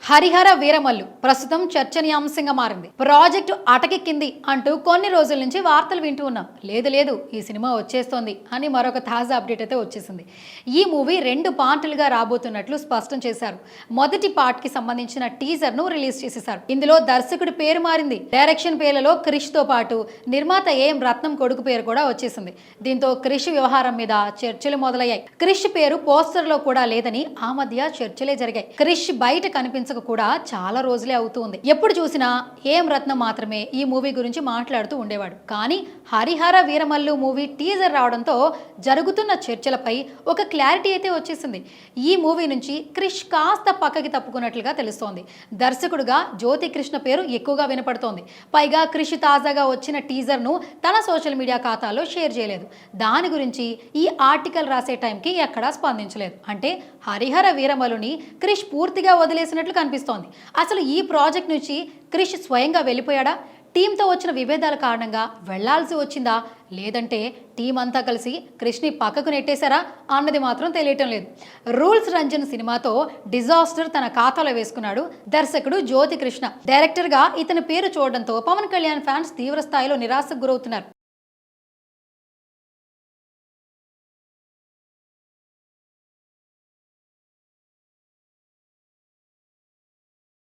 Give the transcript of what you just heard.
హరిహర వీరమల్లు ప్రస్తుతం చర్చనీయాంశంగా మారింది. ప్రాజెక్టు అటకెక్కింది అంటూ కొన్ని రోజుల నుంచి వార్తలు వింటూ ఉన్నాం. లేదు ఈ సినిమా వచ్చేస్తోంది అని మరొక తాజా అప్డేట్ అయితే వచ్చేసింది. ఈ మూవీ 2 పార్టులుగా రాబోతున్నట్లు స్పష్టం చేశారు. మొదటి పార్ట్ కి సంబంధించిన టీజర్ ను రిలీజ్ చేసేశారు. ఇందులో దర్శకుడి పేరు మారింది. డైరెక్షన్ పేర్లలో క్రిష్ తో పాటు నిర్మాత ఏం రత్నం కొడుకు పేరు కూడా వచ్చేసింది. దీంతో క్రిష్ వ్యవహారం మీద చర్చలు మొదలయ్యాయి. క్రిష్ పేరు పోస్టర్ లో కూడా లేదని ఆ మధ్య చర్చలే జరిగాయి. క్రిష్ బయట కనిపించ కూడా చాలా రోజులే అవుతుంది. ఎప్పుడు చూసినా ఏం రత్నం మాత్రమే ఈ మూవీ గురించి మాట్లాడుతూ ఉండేవాడు. కానీ హరిహర వీరమల్లు మూవీ టీజర్ రావడంతో జరుగుతున్న చర్చలపై ఒక క్లారిటీ అయితే వచ్చేసింది. ఈ మూవీ నుంచి క్రిష్ కాస్త పక్కకి తప్పుకున్నట్లుగా తెలుస్తోంది. దర్శకుడుగా జ్యోతి కృష్ణ పేరు ఎక్కువగా వినపడుతోంది. పైగా క్రిష్ తాజాగా వచ్చిన టీజర్ ను తన సోషల్ మీడియా ఖాతాలో షేర్ చేయలేదు. దాని గురించి ఈ ఆర్టికల్ రాసే టైంకి ఎక్కడా స్పందించలేదు. అంటే హరిహర వీరమల్లుని క్రిష్ పూర్తిగా వదిలేసినట్లు కనిపిస్తోంది. అసలు ఈ ప్రాజెక్ట్ నుంచి క్రిష్ స్వయంగా వెళ్ళిపోయాడా? టీంతో వచ్చిన విభేదాల కారణంగా వెళ్లాల్సి వచ్చిందా? లేదంటే టీం అంతా కలిసి క్రిష్ని పక్కకు నెట్టేశారా అన్నది మాత్రం తెలియటం లేదు. రూల్స్ రంజన్ సినిమాతో డిజాస్టర్ తన ఖాతాలో వేసుకున్నాడు దర్శకుడు జ్యోతి కృష్ణ. డైరెక్టర్గా ఇతని పేరు చూడడంతో పవన్ కళ్యాణ్ ఫ్యాన్స్ తీవ్ర స్థాయిలో నిరాశకు గురవుతున్నారు.